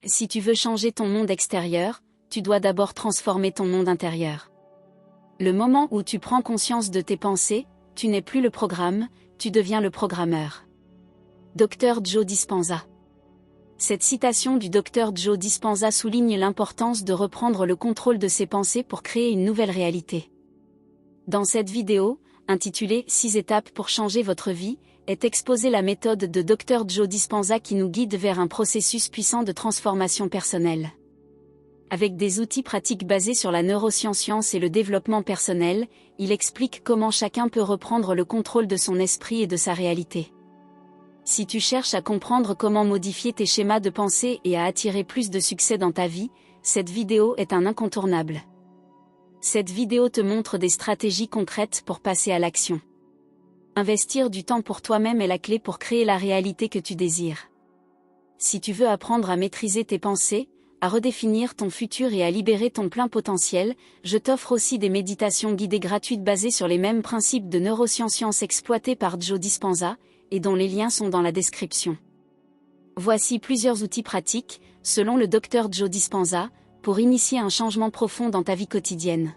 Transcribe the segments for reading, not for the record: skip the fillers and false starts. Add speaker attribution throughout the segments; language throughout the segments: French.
Speaker 1: Si tu veux changer ton monde extérieur, tu dois d'abord transformer ton monde intérieur. Le moment où tu prends conscience de tes pensées, tu n'es plus le programme, tu deviens le programmeur. Dr Joe Dispenza. Cette citation du Dr Joe Dispenza souligne l'importance de reprendre le contrôle de ses pensées pour créer une nouvelle réalité. Dans cette vidéo, intitulée « 6 étapes pour changer votre vie », est exposée la méthode de Dr Joe Dispenza qui nous guide vers un processus puissant de transformation personnelle. Avec des outils pratiques basés sur la neuroscience et le développement personnel, il explique comment chacun peut reprendre le contrôle de son esprit et de sa réalité. Si tu cherches à comprendre comment modifier tes schémas de pensée et à attirer plus de succès dans ta vie, cette vidéo est un incontournable. Cette vidéo te montre des stratégies concrètes pour passer à l'action. Investir du temps pour toi-même est la clé pour créer la réalité que tu désires. Si tu veux apprendre à maîtriser tes pensées, à redéfinir ton futur et à libérer ton plein potentiel, je t'offre aussi des méditations guidées gratuites basées sur les mêmes principes de neurosciences exploités par Joe Dispenza, et dont les liens sont dans la description. Voici plusieurs outils pratiques, selon le Dr Joe Dispenza, pour initier un changement profond dans ta vie quotidienne.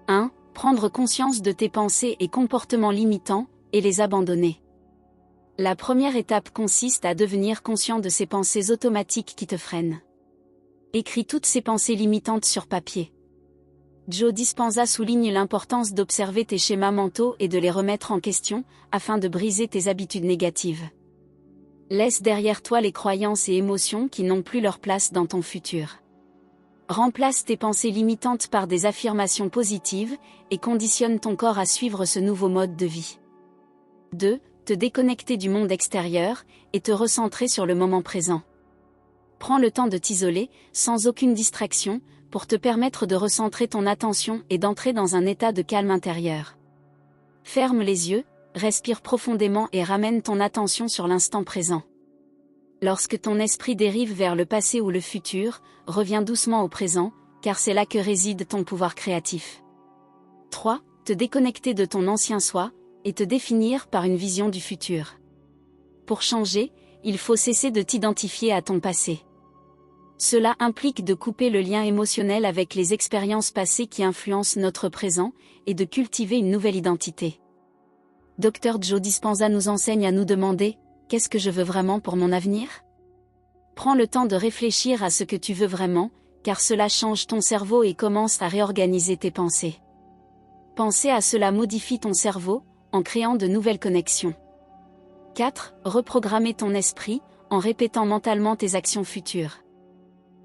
Speaker 1: 1. Prendre conscience de tes pensées et comportements limitants, et les abandonner. La première étape consiste à devenir conscient de ces pensées automatiques qui te freinent. Écris toutes ces pensées limitantes sur papier. Joe Dispenza souligne l'importance d'observer tes schémas mentaux et de les remettre en question, afin de briser tes habitudes négatives. Laisse derrière toi les croyances et émotions qui n'ont plus leur place dans ton futur. Remplace tes pensées limitantes par des affirmations positives, et conditionne ton corps à suivre ce nouveau mode de vie. 2. Te déconnecter du monde extérieur, et te recentrer sur le moment présent. Prends le temps de t'isoler, sans aucune distraction, pour te permettre de recentrer ton attention et d'entrer dans un état de calme intérieur. Ferme les yeux, respire profondément et ramène ton attention sur l'instant présent. Lorsque ton esprit dérive vers le passé ou le futur, reviens doucement au présent, car c'est là que réside ton pouvoir créatif. 3. Te déconnecter de ton ancien soi, et te définir par une vision du futur. Pour changer, il faut cesser de t'identifier à ton passé. Cela implique de couper le lien émotionnel avec les expériences passées qui influencent notre présent, et de cultiver une nouvelle identité. Dr Joe Dispenza nous enseigne à nous demander « Qu'est-ce que je veux vraiment pour mon avenir ?» Prends le temps de réfléchir à ce que tu veux vraiment, car cela change ton cerveau et commence à réorganiser tes pensées. Penser à cela modifie ton cerveau, en créant de nouvelles connexions. 4. Reprogrammer ton esprit, en répétant mentalement tes actions futures.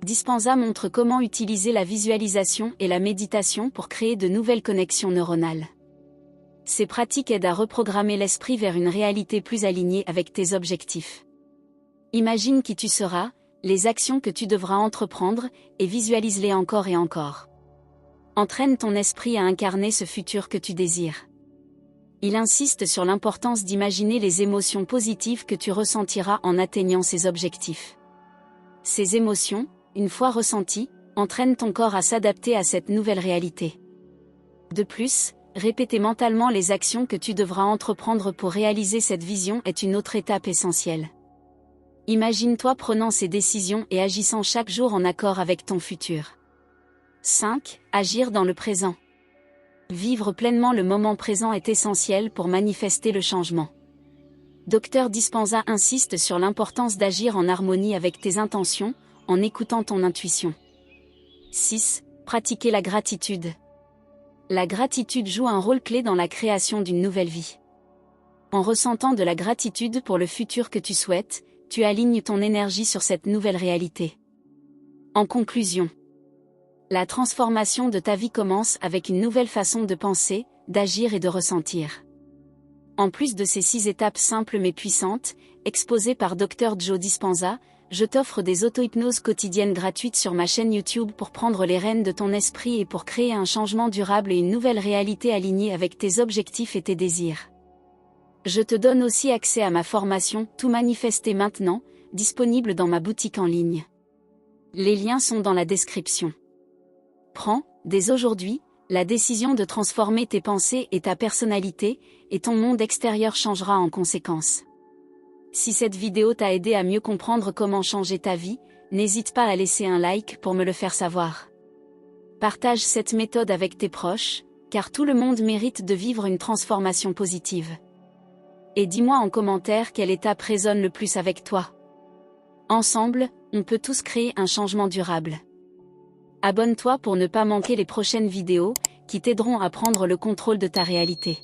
Speaker 1: Dispenza montre comment utiliser la visualisation et la méditation pour créer de nouvelles connexions neuronales. Ces pratiques aident à reprogrammer l'esprit vers une réalité plus alignée avec tes objectifs. Imagine qui tu seras, les actions que tu devras entreprendre, et visualise-les encore et encore. Entraîne ton esprit à incarner ce futur que tu désires. Il insiste sur l'importance d'imaginer les émotions positives que tu ressentiras en atteignant ces objectifs. Ces émotions, une fois ressenties, entraînent ton corps à s'adapter à cette nouvelle réalité. De plus, répéter mentalement les actions que tu devras entreprendre pour réaliser cette vision est une autre étape essentielle. Imagine-toi prenant ces décisions et agissant chaque jour en accord avec ton futur. 5. Agir dans le présent. Vivre pleinement le moment présent est essentiel pour manifester le changement. Dr Dispenza insiste sur l'importance d'agir en harmonie avec tes intentions, en écoutant ton intuition. 6. Pratiquer la gratitude. La gratitude joue un rôle clé dans la création d'une nouvelle vie. En ressentant de la gratitude pour le futur que tu souhaites, tu alignes ton énergie sur cette nouvelle réalité. En conclusion, la transformation de ta vie commence avec une nouvelle façon de penser, d'agir et de ressentir. En plus de ces 6 étapes simples mais puissantes, exposées par Dr Joe Dispenza, je t'offre des auto-hypnoses quotidiennes gratuites sur ma chaîne YouTube pour prendre les rênes de ton esprit et pour créer un changement durable et une nouvelle réalité alignée avec tes objectifs et tes désirs. Je te donne aussi accès à ma formation « Tout manifester maintenant », disponible dans ma boutique en ligne. Les liens sont dans la description. Prends, dès aujourd'hui, la décision de transformer tes pensées et ta personnalité, et ton monde extérieur changera en conséquence. Si cette vidéo t'a aidé à mieux comprendre comment changer ta vie, n'hésite pas à laisser un like pour me le faire savoir. Partage cette méthode avec tes proches, car tout le monde mérite de vivre une transformation positive. Et dis-moi en commentaire quelle étape résonne le plus avec toi. Ensemble, on peut tous créer un changement durable. Abonne-toi pour ne pas manquer les prochaines vidéos, qui t'aideront à prendre le contrôle de ta réalité.